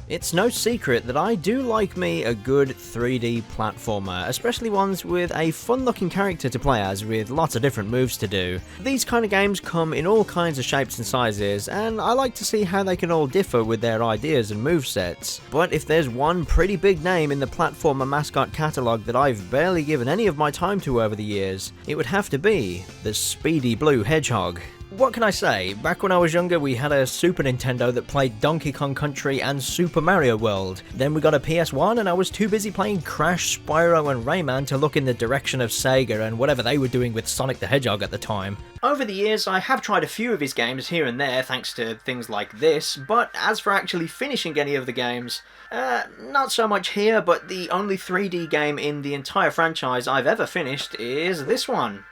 It's no secret that I do like me a good 3D platformer, especially ones with a fun looking character to play as with lots of different moves to do. These kind of games come in all kinds of shapes and sizes, and I like to see how they can all differ with their ideas and movesets. But if there's one pretty big name in the platformer mascot catalogue that I've barely given any of my time to over the years, it would have to be the Speedy Blue Hedgehog. What can I say? Back when I was younger, we had a Super Nintendo that played Donkey Kong Country and Super Mario World. Then we got a PS1 and I was too busy playing Crash, Spyro and Rayman to look in the direction of Sega and whatever they were doing with Sonic the Hedgehog at the time. Over the years, I have tried a few of his games here and there thanks to things like this, but as for actually finishing any of the games, not so much here, but the only 3D game in the entire franchise I've ever finished is this one.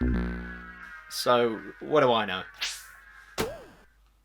So, what do I know?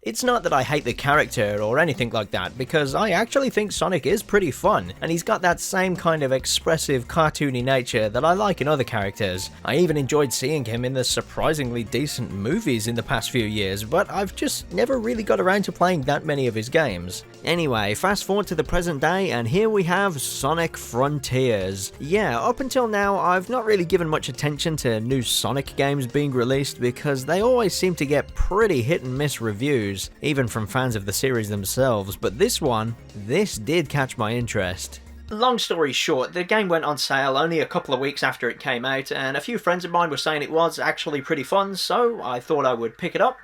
It's not that I hate the character or anything like that, because I actually think Sonic is pretty fun, and he's got that same kind of expressive, cartoony nature that I like in other characters. I even enjoyed seeing him in the surprisingly decent movies in the past few years, but I've just never really got around to playing that many of his games. Anyway, fast forward to the present day, and here we have Sonic Frontiers. Yeah, up until now, I've not really given much attention to new Sonic games being released, because they always seem to get pretty hit and miss reviews, even from fans of the series themselves, but this did catch my interest. Long story short, the game went on sale only a couple of weeks after it came out, and a few friends of mine were saying it was actually pretty fun, so I thought I would pick it up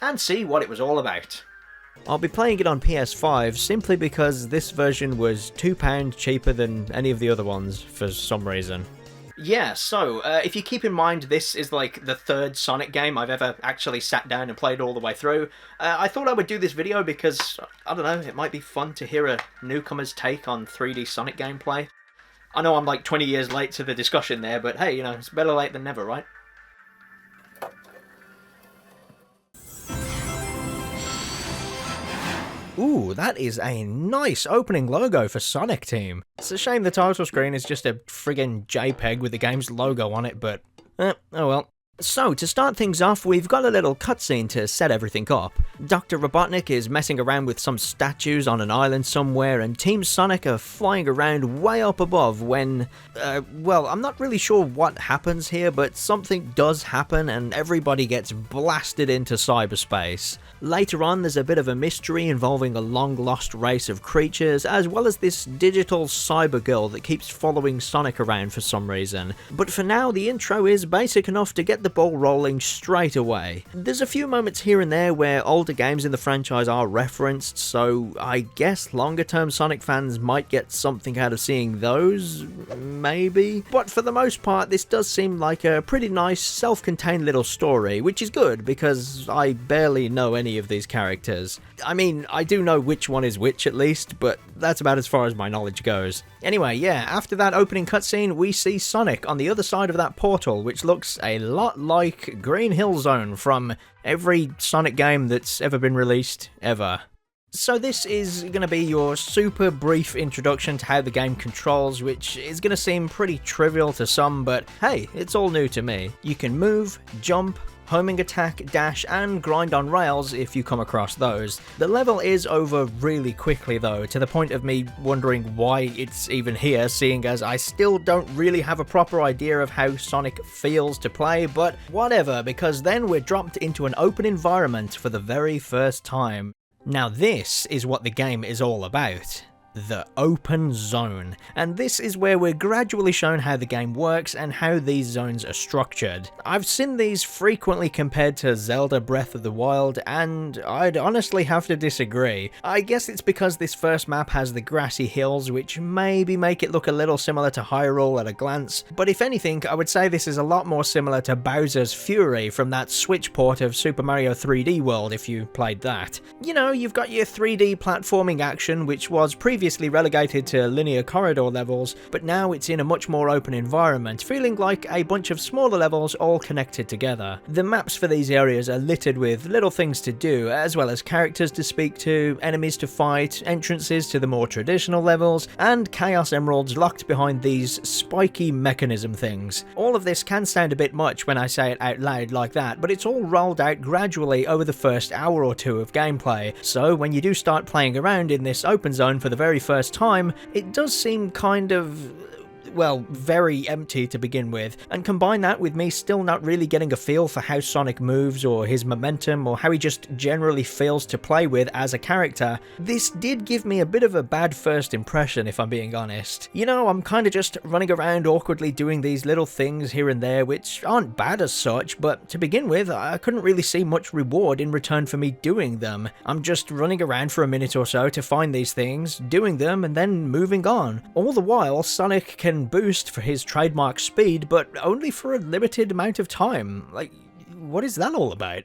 and see what it was all about. I'll be playing it on PS5 simply because this version was £2 cheaper than any of the other ones for some reason. Yeah, so, if you keep in mind this is like the third Sonic game I've ever actually sat down and played all the way through, I thought I would do this video because, I don't know, it might be fun to hear a newcomer's take on 3D Sonic gameplay. I know I'm like 20 years late to the discussion there, but hey, you know, it's better late than never, right? Ooh, that is a nice opening logo for Sonic Team. It's a shame the title screen is just a friggin' JPEG with the game's logo on it, but oh well. So, to start things off, we've got a little cutscene to set everything up. Dr. Robotnik is messing around with some statues on an island somewhere, and Team Sonic are flying around way up above when, well, I'm not really sure what happens here, but something does happen and everybody gets blasted into cyberspace. Later on, there's a bit of a mystery involving a long-lost race of creatures, as well as this digital cyber girl that keeps following Sonic around for some reason. But for now, the intro is basic enough to get the ball rolling straight away. There's a few moments here and there where older games in the franchise are referenced, so I guess longer term Sonic fans might get something out of seeing those, maybe? But for the most part, this does seem like a pretty nice self-contained little story, which is good because I barely know any of these characters. I mean, I do know which one is which at least, but that's about as far as my knowledge goes. Anyway, yeah, after that opening cutscene, we see Sonic on the other side of that portal, which looks a lot like Green Hill Zone from every Sonic game that's ever been released, ever. So this is going to be your super brief introduction to how the game controls, which is going to seem pretty trivial to some, but hey, it's all new to me. You can move, jump, homing attack, dash, and grind on rails if you come across those. The level is over really quickly though, to the point of me wondering why it's even here, seeing as I still don't really have a proper idea of how Sonic feels to play, but whatever, because then we're dropped into an open environment for the very first time. Now this is what the game is all about. The open zone, and this is where we're gradually shown how the game works and how these zones are structured. I've seen these frequently compared to Zelda Breath of the Wild, and I'd honestly have to disagree. I guess it's because this first map has the grassy hills, which maybe make it look a little similar to Hyrule at a glance, but if anything, I would say this is a lot more similar to Bowser's Fury from that Switch port of Super Mario 3D World if you played that. You know, you've got your 3D platforming action, which was previously previously relegated to linear corridor levels, but now it's in a much more open environment, feeling like a bunch of smaller levels all connected together. The maps for these areas are littered with little things to do, as well as characters to speak to, enemies to fight, entrances to the more traditional levels, and Chaos Emeralds locked behind these spiky mechanism things. All of this can sound a bit much when I say it out loud like that, but it's all rolled out gradually over the first hour or two of gameplay, so when you do start playing around in this open zone for the very first time, it does seem kind of, well, very empty to begin with, and combine that with me still not really getting a feel for how Sonic moves or his momentum or how he just generally feels to play with as a character, this did give me a bit of a bad first impression if I'm being honest. You know, I'm kinda just running around awkwardly doing these little things here and there which aren't bad as such, but to begin with I couldn't really see much reward in return for me doing them. I'm just running around for a minute or so to find these things, doing them, and then moving on. All the while, Sonic can boost for his trademark speed, but only for a limited amount of time. Like, what is that all about?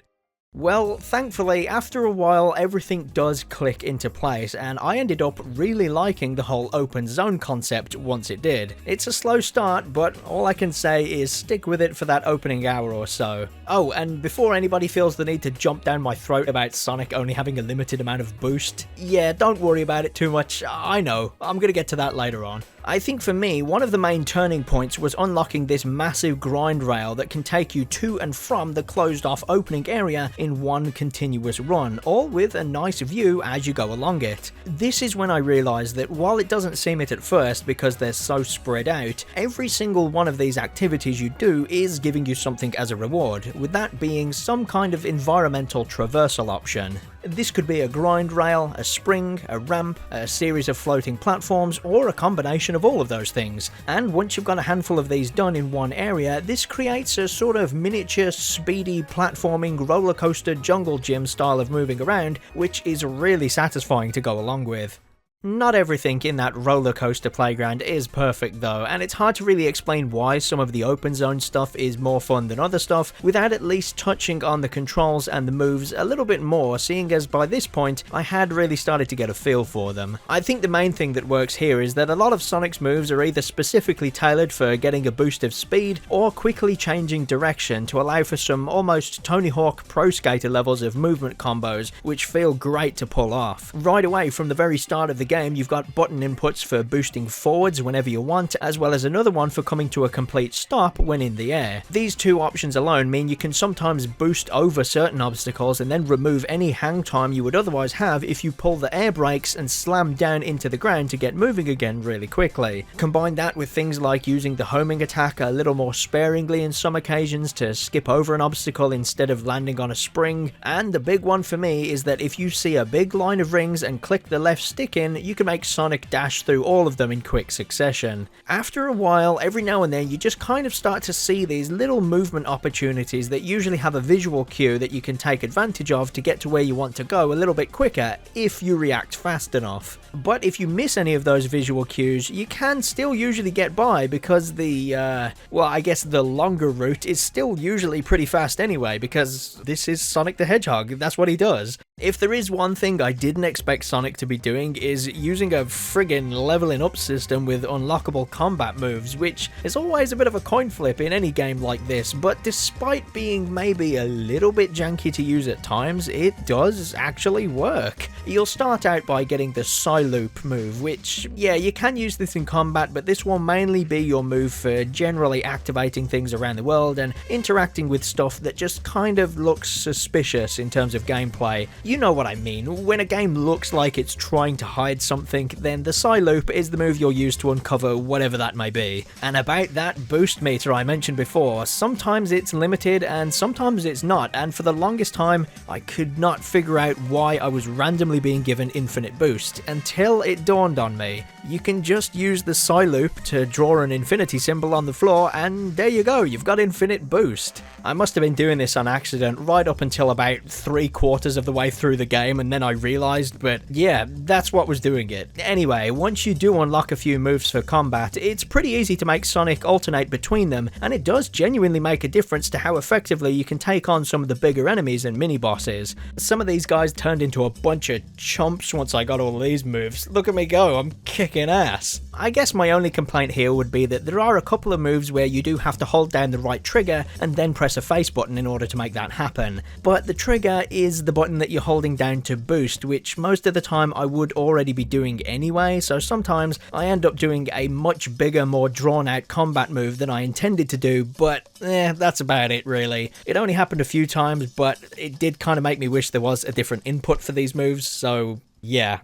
Well, thankfully, after a while, everything does click into place, and I ended up really liking the whole open zone concept once it did. It's a slow start, but all I can say is stick with it for that opening hour or so. Oh, and before anybody feels the need to jump down my throat about Sonic only having a limited amount of boost, yeah, don't worry about it too much. I know, I'm gonna get to that later on. I think for me, one of the main turning points was unlocking this massive grind rail that can take you to and from the closed off opening area in one continuous run, all with a nice view as you go along it. This is when I realised that while it doesn't seem it at first because they're so spread out, every single one of these activities you do is giving you something as a reward, with that being some kind of environmental traversal option. This could be a grind rail, a spring, a ramp, a series of floating platforms, or a combination of all of those things. And once you've got a handful of these done in one area, this creates a sort of miniature, speedy, platforming, roller coaster jungle gym style of moving around, which is really satisfying to go along with. Not everything in that roller coaster playground is perfect though, and it's hard to really explain why some of the open zone stuff is more fun than other stuff without at least touching on the controls and the moves a little bit more, seeing as by this point I had really started to get a feel for them. I think the main thing that works here is that a lot of Sonic's moves are either specifically tailored for getting a boost of speed or quickly changing direction to allow for some almost Tony Hawk Pro Skater levels of movement combos which feel great to pull off. Right away from the very start of the game, you've got button inputs for boosting forwards whenever you want, as well as another one for coming to a complete stop when in the air. These two options alone mean you can sometimes boost over certain obstacles and then remove any hang time you would otherwise have if you pull the air brakes and slam down into the ground to get moving again really quickly. Combine that with things like using the homing attack a little more sparingly in some occasions to skip over an obstacle instead of landing on a spring, and the big one for me is that if you see a big line of rings and click the left stick in, you can make Sonic dash through all of them in quick succession. After a while, every now and then you just kind of start to see these little movement opportunities that usually have a visual cue that you can take advantage of to get to where you want to go a little bit quicker if you react fast enough. But if you miss any of those visual cues, you can still usually get by because the longer route is still usually pretty fast anyway, because this is Sonic the Hedgehog, that's what he does. If there is one thing I didn't expect Sonic to be doing is using a friggin' leveling up system with unlockable combat moves, which is always a bit of a coin flip in any game like this, but despite being maybe a little bit janky to use at times, it does actually work. You'll start out by getting the Psy-Loop move, which, yeah, you can use this in combat, but this will mainly be your move for generally activating things around the world and interacting with stuff that just kind of looks suspicious in terms of gameplay. You know what I mean. When a game looks like it's trying to hide something, then the Psy-Loop is the move you'll use to uncover whatever that may be. And about that boost meter I mentioned before, sometimes it's limited and sometimes it's not, and for the longest time I could not figure out why I was randomly being given infinite boost, until it dawned on me. You can just use the Psy-Loop to draw an infinity symbol on the floor and there you go, you've got infinite boost. I must have been doing this on accident right up until about 3/4 of the way through the game and then I realized, but yeah, that's what was doing it. Anyway, once you do unlock a few moves for combat, it's pretty easy to make Sonic alternate between them, and it does genuinely make a difference to how effectively you can take on some of the bigger enemies and mini-bosses. Some of these guys turned into a bunch of chumps once I got all of these moves. Look at me go, I'm kicking ass. I guess my only complaint here would be that there are a couple of moves where you do have to hold down the right trigger and then press a face button in order to make that happen. But the trigger is the button that you're holding down to boost, which most of the time I would already be doing anyway, so sometimes I end up doing a much bigger, more drawn out combat move than I intended to do, but that's about it really. It only happened a few times, but it did kind of make me wish there was a different input for these moves, so yeah.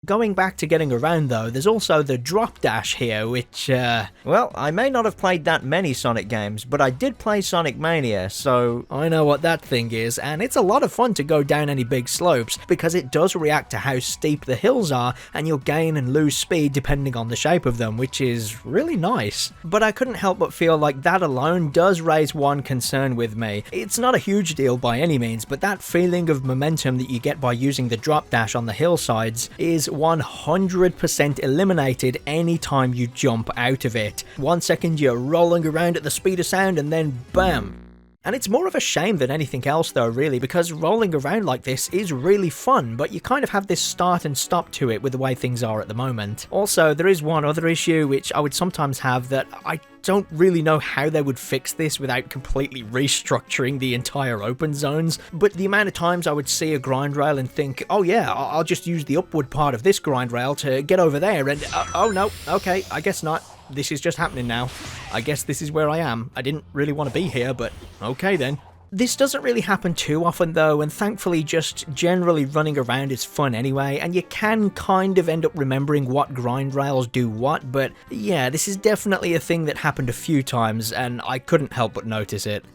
Going back to getting around though, there's also the drop dash here, which, well, I may not have played that many Sonic games, but I did play Sonic Mania, so I know what that thing is, and it's a lot of fun to go down any big slopes, because it does react to how steep the hills are, and you'll gain and lose speed depending on the shape of them, which is really nice. But I couldn't help but feel like that alone does raise one concern with me. It's not a huge deal by any means, but that feeling of momentum that you get by using the drop dash on the hillsides is 100% eliminated anytime you jump out of it. 1 second you're rolling around at the speed of sound and then BAM! And it's more of a shame than anything else though really, because rolling around like this is really fun, but you kind of have this start and stop to it with the way things are at the moment. Also, there is one other issue which I would sometimes have, that I don't really know how they would fix this without completely restructuring the entire open zones, but the amount of times I would see a grind rail and think, oh yeah, I'll just use the upward part of this grind rail to get over there, and oh no, okay, I guess not. This is just happening now. I guess this is where I am. I didn't really want to be here, but okay then. This doesn't really happen too often though, and thankfully just generally running around is fun anyway, and you can kind of end up remembering what grind rails do what, but yeah, this is definitely a thing that happened a few times, and I couldn't help but notice it.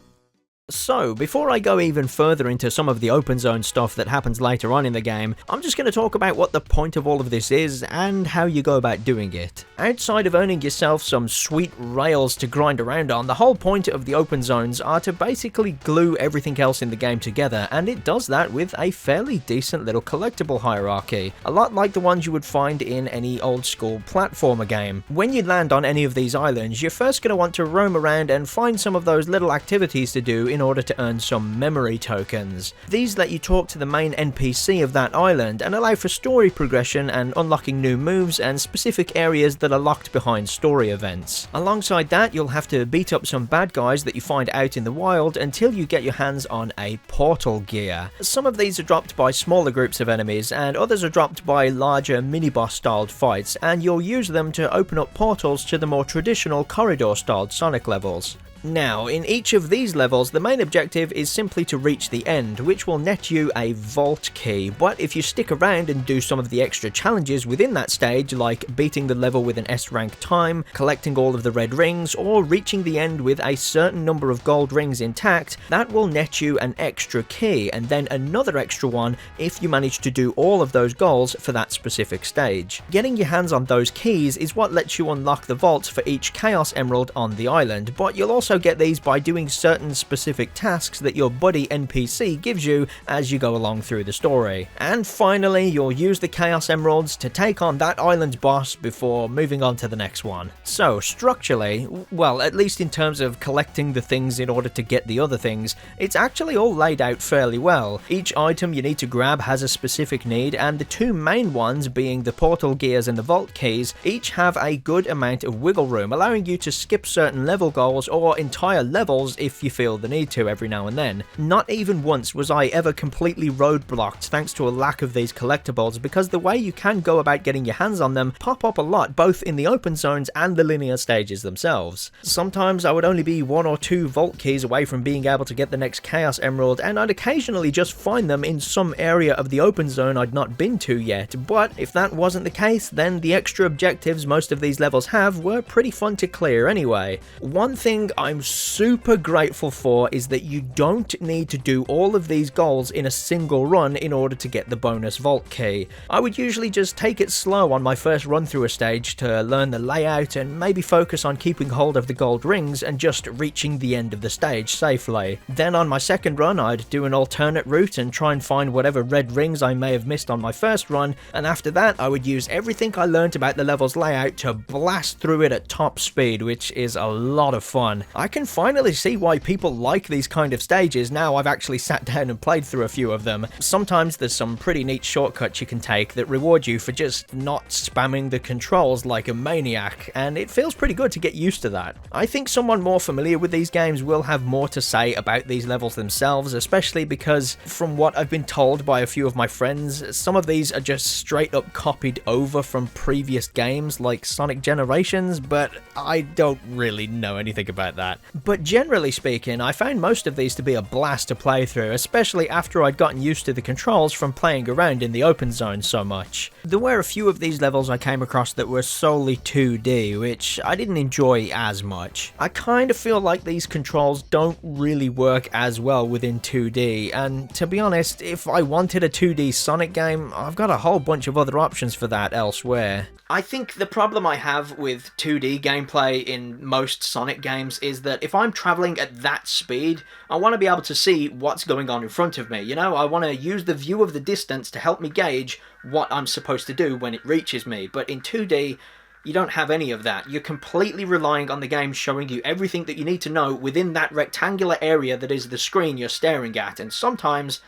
So, before I go even further into some of the open zone stuff that happens later on in the game, I'm just going to talk about what the point of all of this is and how you go about doing it. Outside of earning yourself some sweet rails to grind around on, the whole point of the open zones are to basically glue everything else in the game together, and it does that with a fairly decent little collectible hierarchy, a lot like the ones you would find in any old school platformer game. When you land on any of these islands, you're first going to want to roam around and find some of those little activities to do in order to earn some memory tokens. These let you talk to the main NPC of that island and allow for story progression and unlocking new moves and specific areas that are locked behind story events. Alongside that, you'll have to beat up some bad guys that you find out in the wild until you get your hands on a portal gear. Some of these are dropped by smaller groups of enemies, and others are dropped by larger mini-boss styled fights, and you'll use them to open up portals to the more traditional corridor styled Sonic levels. Now, in each of these levels, the main objective is simply to reach the end, which will net you a vault key, but if you stick around and do some of the extra challenges within that stage, like beating the level with an S-rank time, collecting all of the red rings, or reaching the end with a certain number of gold rings intact, that will net you an extra key, and then another extra one if you manage to do all of those goals for that specific stage. Getting your hands on those keys is what lets you unlock the vaults for each Chaos Emerald on the island, but you'll also get these by doing certain specific tasks that your buddy NPC gives you as you go along through the story. And finally, you'll use the Chaos Emeralds to take on that island's boss before moving on to the next one. So structurally, well, at least in terms of collecting the things in order to get the other things, it's actually all laid out fairly well. Each item you need to grab has a specific need, and the two main ones, being the portal gears and the vault keys, each have a good amount of wiggle room, allowing you to skip certain level goals or entire levels if you feel the need to every now and then. Not even once was I ever completely roadblocked thanks to a lack of these collectibles, because the way you can go about getting your hands on them pop up a lot both in the open zones and the linear stages themselves. Sometimes I would only be 1 or 2 vault keys away from being able to get the next Chaos Emerald, and I'd occasionally just find them in some area of the open zone I'd not been to yet, but if that wasn't the case, then the extra objectives most of these levels have were pretty fun to clear anyway. One thing I I'm super grateful for is that you don't need to do all of these goals in a single run in order to get the bonus vault key. I would usually just take it slow on my first run through a stage to learn the layout and maybe focus on keeping hold of the gold rings and just reaching the end of the stage safely. Then on my second run I'd do an alternate route and try and find whatever red rings I may have missed on my first run, and after that I would use everything I learned about the level's layout to blast through it at top speed, which is a lot of fun. I can finally see why people like these kind of stages now I've actually sat down and played through a few of them. Sometimes there's some pretty neat shortcuts you can take that reward you for just not spamming the controls like a maniac, and it feels pretty good to get used to that. I think someone more familiar with these games will have more to say about these levels themselves, especially because from what I've been told by a few of my friends, some of these are just straight up copied over from previous games like Sonic Generations, but I don't really know anything about that. But generally speaking, I found most of these to be a blast to play through, especially after I'd gotten used to the controls from playing around in the open zone so much. There were a few of these levels I came across that were solely 2D, which I didn't enjoy as much. I kind of feel like these controls don't really work as well within 2D, and to be honest, if I wanted a 2D Sonic game, I've got a whole bunch of other options for that elsewhere. I think the problem I have with 2D gameplay in most Sonic games is that if I'm travelling at that speed, I want to be able to see what's going on in front of me, you know? I want to use the view of the distance to help me gauge what I'm supposed to do when it reaches me, but in 2D, you don't have any of that. You're completely relying on the game showing you everything that you need to know within that rectangular area that is the screen you're staring at, and sometimes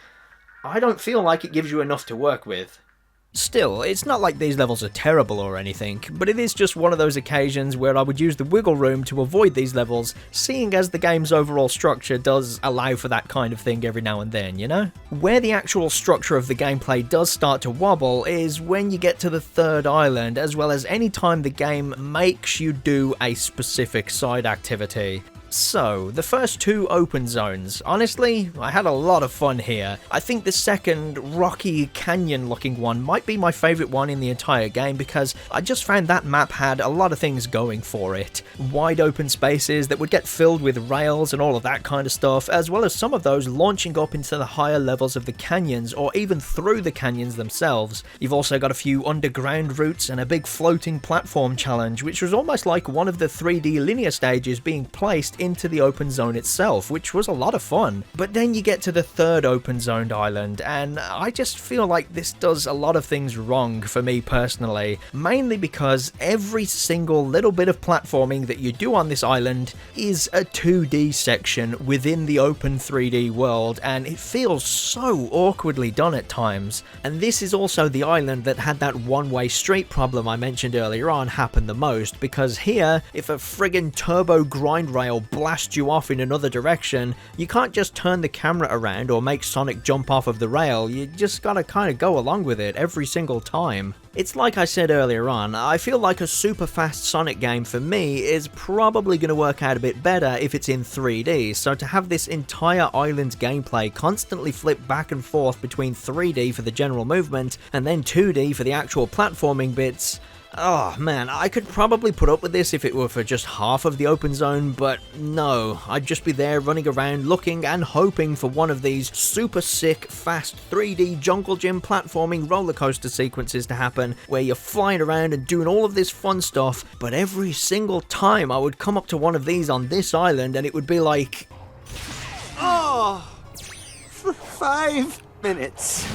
I don't feel like it gives you enough to work with. Still, it's not like these levels are terrible or anything, but it is just one of those occasions where I would use the wiggle room to avoid these levels, seeing as the game's overall structure does allow for that kind of thing every now and then, you know? Where the actual structure of the gameplay does start to wobble is when you get to the third island, as well as any time the game makes you do a specific side activity. So, the first two open zones. Honestly, I had a lot of fun here. I think the second rocky canyon looking one might be my favourite one in the entire game because I just found that map had a lot of things going for it. Wide open spaces that would get filled with rails and all of that kind of stuff, as well as some of those launching up into the higher levels of the canyons or even through the canyons themselves. You've also got a few underground routes and a big floating platform challenge, which was almost like one of the 3D linear stages being placed into the open zone itself, which was a lot of fun. But then you get to the third open zoned island, and I just feel like this does a lot of things wrong for me personally, mainly because every single little bit of platforming that you do on this island is a 2D section within the open 3D world, and it feels so awkwardly done at times. And this is also the island that had that one-way street problem I mentioned earlier on happen the most, because here, if a friggin' turbo grind rail blasts you off in another direction, you can't just turn the camera around or make Sonic jump off of the rail, you just gotta kinda go along with it every single time. It's like I said earlier on, I feel like a super fast Sonic game for me is probably going to work out a bit better if it's in 3D, so to have this entire island's gameplay constantly flip back and forth between 3D for the general movement and then 2D for the actual platforming bits, oh man, I could probably put up with this if it were for just half of the open zone, but no, I'd just be there running around looking and hoping for one of these super sick, fast 3D jungle gym platforming roller coaster sequences to happen, where you're flying around and doing all of this fun stuff, but every single time I would come up to one of these on this island and it would be like, oh, for 5 minutes.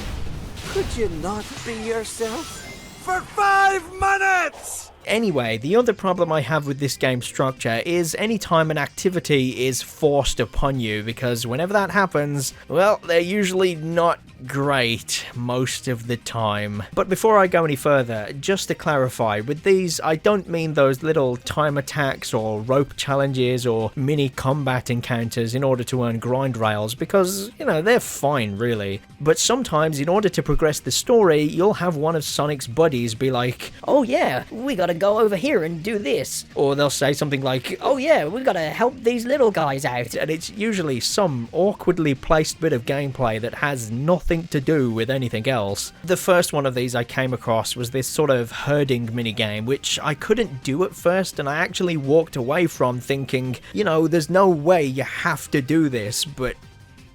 Could you not be yourself? For 5 minutes! Anyway, the other problem I have with this game's structure is anytime an activity is forced upon you, because whenever that happens, well, they're usually not great most of the time. But before I go any further, just to clarify, with these I don't mean those little time attacks or rope challenges or mini combat encounters in order to earn grind rails, because, you know, they're fine really. But sometimes in order to progress the story, you'll have one of Sonic's buddies be like, "Oh yeah, we gotta go over here and do this." Or they'll say something like, "Oh yeah, we gotta help these little guys out." And it's usually some awkwardly placed bit of gameplay that has nothing nothing to do with anything else. The first one of these I came across was this sort of herding minigame, which I couldn't do at first, and I actually walked away from thinking, you know, there's no way you have to do this, but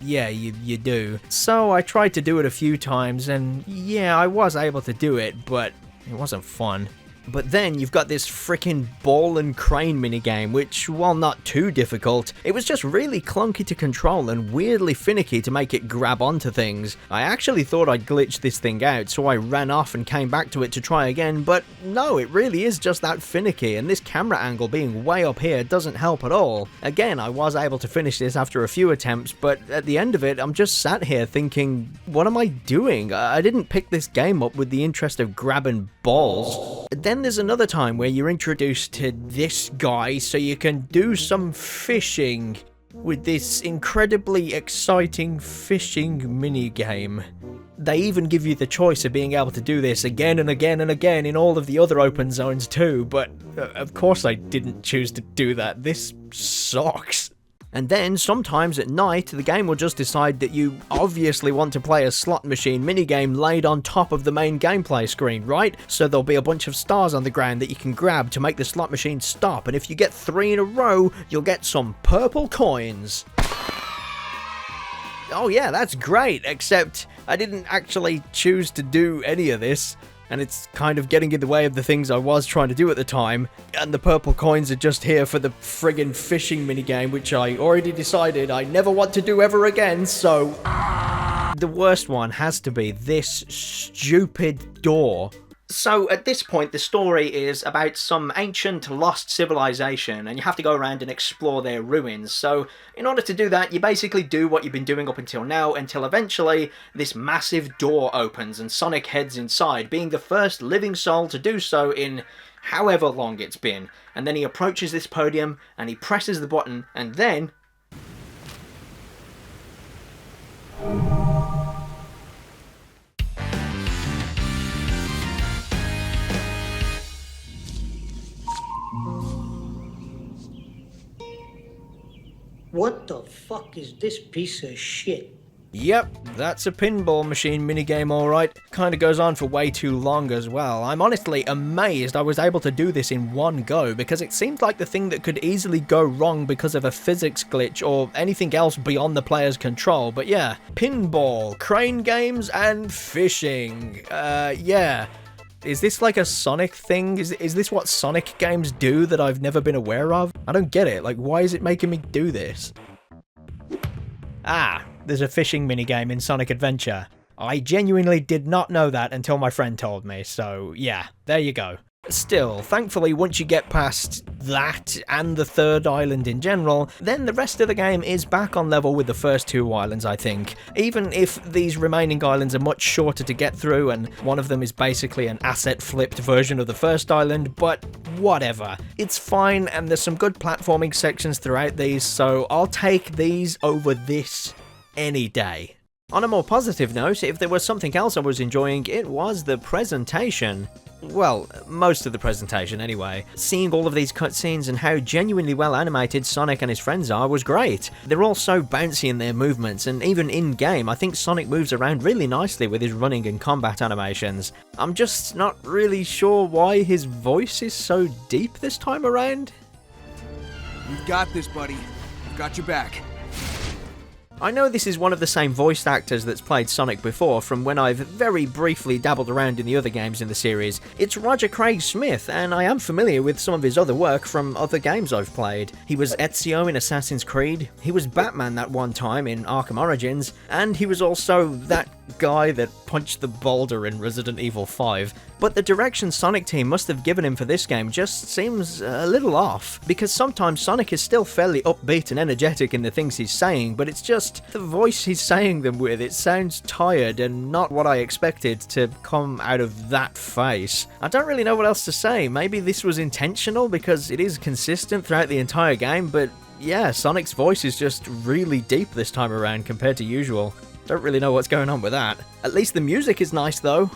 yeah, you do. So I tried to do it a few times, and yeah, I was able to do it, but it wasn't fun. But then you've got this frickin' ball and crane minigame, which, while not too difficult, it was just really clunky to control and weirdly finicky to make it grab onto things. I actually thought I'd glitched this thing out, so I ran off and came back to it to try again, but no, it really is just that finicky, and this camera angle being way up here doesn't help at all. Again, I was able to finish this after a few attempts, but at the end of it, I'm just sat here thinking, what am I doing? I didn't pick this game up with the interest of grabbing balls. Then there's another time where you're introduced to this guy so you can do some fishing with this incredibly exciting fishing minigame. They even give you the choice of being able to do this again and again and again in all of the other open zones too, but of course I didn't choose to do that. This sucks. And then, sometimes at night, the game will just decide that you obviously want to play a slot machine minigame laid on top of the main gameplay screen, right? So there'll be a bunch of stars on the ground that you can grab to make the slot machine stop, and if you get 3 in a row, you'll get some purple coins. Oh yeah, that's great, except I didn't actually choose to do any of this. And it's kind of getting in the way of the things I was trying to do at the time, and the purple coins are just here for the friggin' fishing minigame, which I already decided I never want to do ever again, so... The worst one has to be this stupid door. So at this point, the story is about some ancient lost civilization, and you have to go around and explore their ruins. So in order to do that, you basically do what you've been doing up until now, until eventually this massive door opens and Sonic heads inside, being the first living soul to do so in however long it's been. And then he approaches this podium and he presses the button, and then... What the fuck is this piece of shit? Yep, that's a pinball machine minigame alright. Kinda goes on for way too long as well. I'm honestly amazed I was able to do this in one go, because it seems like the thing that could easily go wrong because of a physics glitch or anything else beyond the player's control. But yeah, pinball, crane games, and fishing. Yeah. Is this like a Sonic thing? Is this what Sonic games do that I've never been aware of? I don't get it. Like, why is it making me do this? Ah, there's a fishing minigame in Sonic Adventure. I genuinely did not know that until my friend told me, so yeah, there you go. Still, thankfully, once you get past that and the third island in general, then the rest of the game is back on level with the first 2 islands, I think. Even if these remaining islands are much shorter to get through, and one of them is basically an asset-flipped version of the first island, but whatever. It's fine, and there's some good platforming sections throughout these, so I'll take these over this any day. On a more positive note, if there was something else I was enjoying, it was the presentation. Well, most of the presentation anyway. Seeing all of these cutscenes and how genuinely well animated Sonic and his friends are was great. They're all so bouncy in their movements, and even in-game I think Sonic moves around really nicely with his running and combat animations. I'm just not really sure why his voice is so deep this time around. You've got this, buddy. I've got your back. I know this is one of the same voice actors that's played Sonic before from when I've very briefly dabbled around in the other games in the series. It's Roger Craig Smith, and I am familiar with some of his other work from other games I've played. He was Ezio in Assassin's Creed, he was Batman that one time in Arkham Origins, and he was also that guy that punched the boulder in Resident Evil 5. But the direction Sonic Team must have given him for this game just seems a little off, because sometimes Sonic is still fairly upbeat and energetic in the things he's saying, but it's just the voice he's saying them with, it sounds tired and not what I expected to come out of that face. I don't really know what else to say. Maybe this was intentional because it is consistent throughout the entire game, but yeah, Sonic's voice is just really deep this time around compared to usual. Don't really know what's going on with that. At least the music is nice though.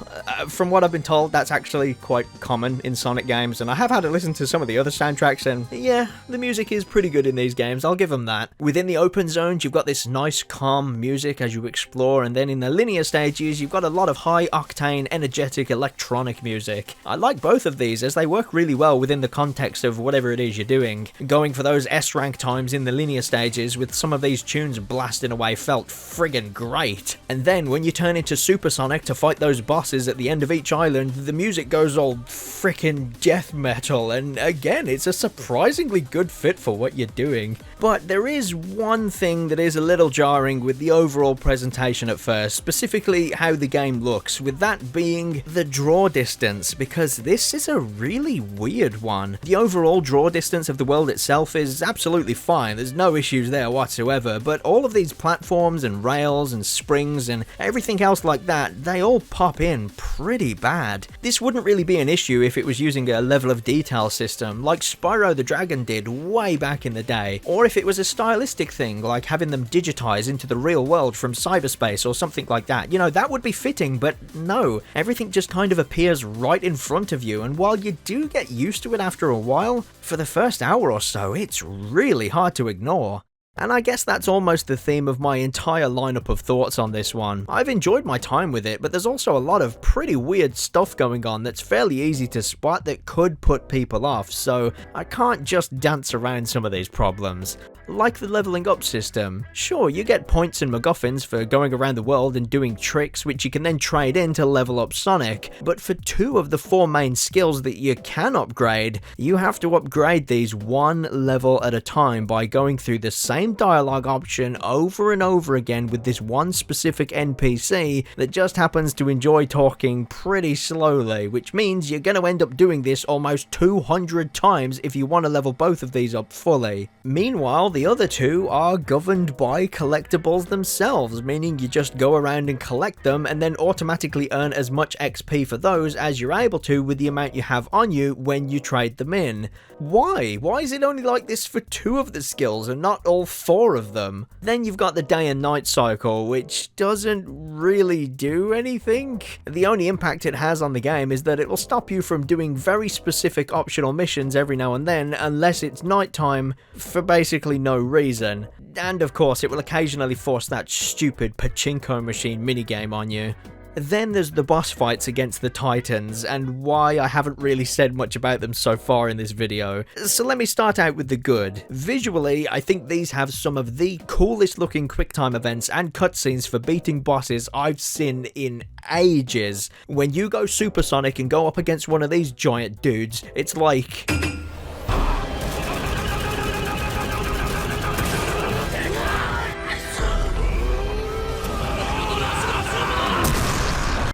From what I've been told, that's actually quite common in Sonic games, and I have had to listen to some of the other soundtracks, and yeah, the music is pretty good in these games, I'll give them that. Within the open zones, you've got this nice calm music as you explore, and then in the linear stages, you've got a lot of high-octane, energetic electronic music. I like both of these as they work really well within the context of whatever it is you're doing. Going for those S-rank times in the linear stages with some of these tunes blasting away felt friggin' great. And then when you turn into Super Sonic to fight those bosses at the end of each island, the music goes all frickin' death metal, and again, it's a surprisingly good fit for what you're doing. But there is one thing that is a little jarring with the overall presentation at first, specifically how the game looks, with that being the draw distance, because this is a really weird one. The overall draw distance of the world itself is absolutely fine, there's no issues there whatsoever, but all of these platforms and rails and springs and everything else like that, they all pop in pretty bad. This wouldn't really be an issue if it was using a level of detail system like Spyro the Dragon did way back in the day, or if it was a stylistic thing like having them digitize into the real world from cyberspace or something like that. You know, that would be fitting, but no, everything just kind of appears right in front of you, and while you do get used to it after a while, for the first hour or so, it's really hard to ignore. And I guess that's almost the theme of my entire lineup of thoughts on this one. I've enjoyed my time with it, but there's also a lot of pretty weird stuff going on that's fairly easy to spot that could put people off, so I can't just dance around some of these problems. Like the leveling up system. Sure, you get points and MacGuffins for going around the world and doing tricks which you can then trade in to level up Sonic, but for 2 of the 4 main skills that you can upgrade, you have to upgrade these one level at a time by going through the same dialogue option over and over again with this one specific NPC that just happens to enjoy talking pretty slowly, which means you're going to end up doing this almost 200 times if you want to level both of these up fully. Meanwhile, the other 2 are governed by collectibles themselves, meaning you just go around and collect them and then automatically earn as much XP for those as you're able to with the amount you have on you when you trade them in. Why? Why is it only like this for 2 of the skills and not all 4 of them? Then you've got the day and night cycle, which doesn't really do anything. The only impact it has on the game is that it will stop you from doing very specific optional missions every now and then unless it's nighttime for basically no reason. And of course, it will occasionally force that stupid pachinko machine minigame on you. Then there's the boss fights against the Titans, and why I haven't really said much about them so far in this video. So let me start out with the good. Visually, I think these have some of the coolest looking QuickTime events and cutscenes for beating bosses I've seen in ages. When you go Super Sonic and go up against one of these giant dudes, it's like...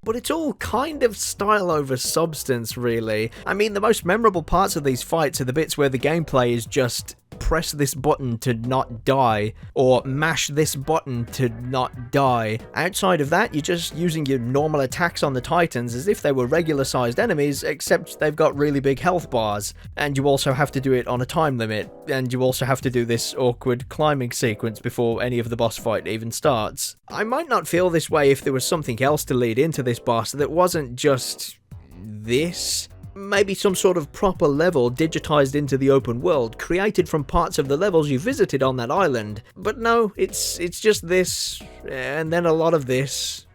But it's all kind of style over substance, really. I mean, the most memorable parts of these fights are the bits where the gameplay is just press this button to not die, or mash this button to not die. Outside of that, you're just using your normal attacks on the Titans as if they were regular sized enemies, except they've got really big health bars. And you also have to do it on a time limit, and you also have to do this awkward climbing sequence before any of the boss fight even starts. I might not feel this way if there was something else to lead into this boss that wasn't just this. Maybe some sort of proper level digitized into the open world, created from parts of the levels you visited on that island. But no, it's just this, and then a lot of this.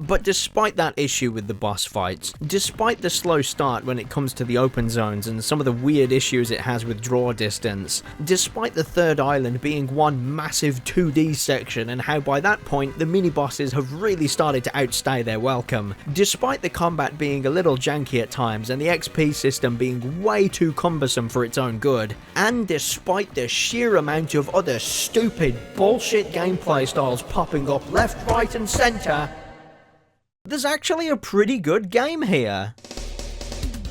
But despite that issue with the boss fights, despite the slow start when it comes to the open zones and some of the weird issues it has with draw distance, despite the third island being one massive 2D section and how by that point the mini-bosses have really started to outstay their welcome, despite the combat being a little janky at times and the XP system being way too cumbersome for its own good, and despite the sheer amount of other stupid bullshit gameplay styles popping up left, right and centre, there's actually a pretty good game here.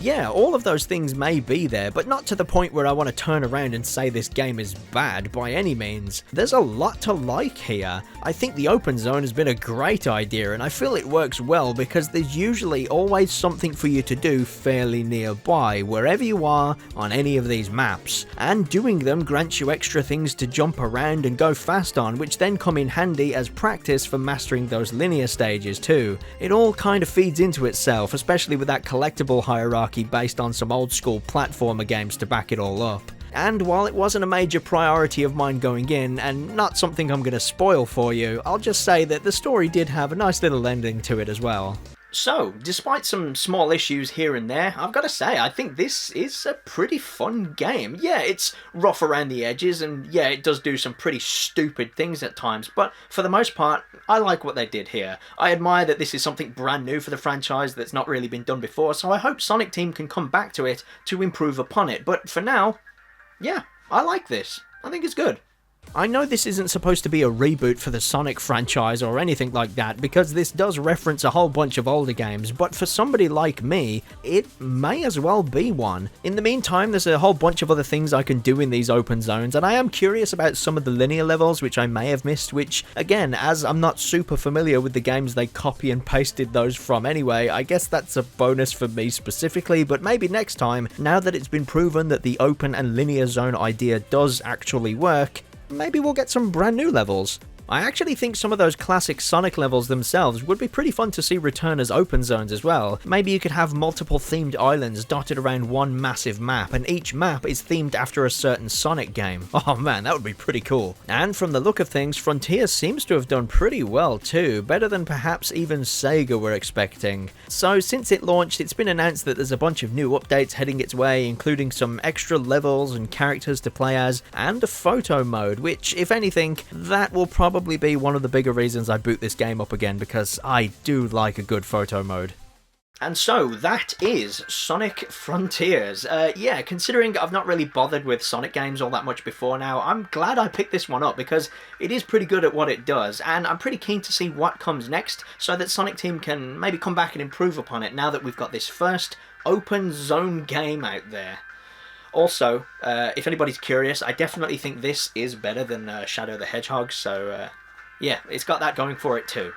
Yeah, all of those things may be there, but not to the point where I want to turn around and say this game is bad by any means. There's a lot to like here. I think the open zone has been a great idea, and I feel it works well because there's usually always something for you to do fairly nearby, wherever you are on any of these maps. And doing them grants you extra things to jump around and go fast on, which then come in handy as practice for mastering those linear stages too. It all kind of feeds into itself, especially with that collectible hierarchy based on some old school platformer games to back it all up. And while it wasn't a major priority of mine going in, and not something I'm going to spoil for you, I'll just say that the story did have a nice little ending to it as well. So, despite some small issues here and there, I've got to say, I think this is a pretty fun game. Yeah, it's rough around the edges, and yeah, it does do some pretty stupid things at times, but for the most part, I like what they did here. I admire that this is something brand new for the franchise that's not really been done before, so I hope Sonic Team can come back to it to improve upon it, but for now, yeah, I like this. I think it's good. I know this isn't supposed to be a reboot for the Sonic franchise or anything like that, because this does reference a whole bunch of older games, but for somebody like me, it may as well be one. In the meantime, there's a whole bunch of other things I can do in these open zones, and I am curious about some of the linear levels which I may have missed, which, again, as I'm not super familiar with the games they copy and pasted those from anyway, I guess that's a bonus for me specifically, but maybe next time, now that it's been proven that the open and linear zone idea does actually work, maybe we'll get some brand new levels. I actually think some of those classic Sonic levels themselves would be pretty fun to see return as open zones as well. Maybe you could have multiple themed islands dotted around one massive map, and each map is themed after a certain Sonic game. Oh man, that would be pretty cool. And from the look of things, Frontiers seems to have done pretty well too, better than perhaps even Sega were expecting. So since it launched, it's been announced that there's a bunch of new updates heading its way, including some extra levels and characters to play as, and a photo mode, which, if anything, that will probably be one of the bigger reasons I boot this game up again, because I do like a good photo mode. And so, that is Sonic Frontiers. Yeah, considering I've not really bothered with Sonic games all that much before now, I'm glad I picked this one up because it is pretty good at what it does, and I'm pretty keen to see what comes next so that Sonic Team can maybe come back and improve upon it now that we've got this first open zone game out there. Also, if anybody's curious, I definitely think this is better than Shadow the Hedgehog, so yeah, it's got that going for it too.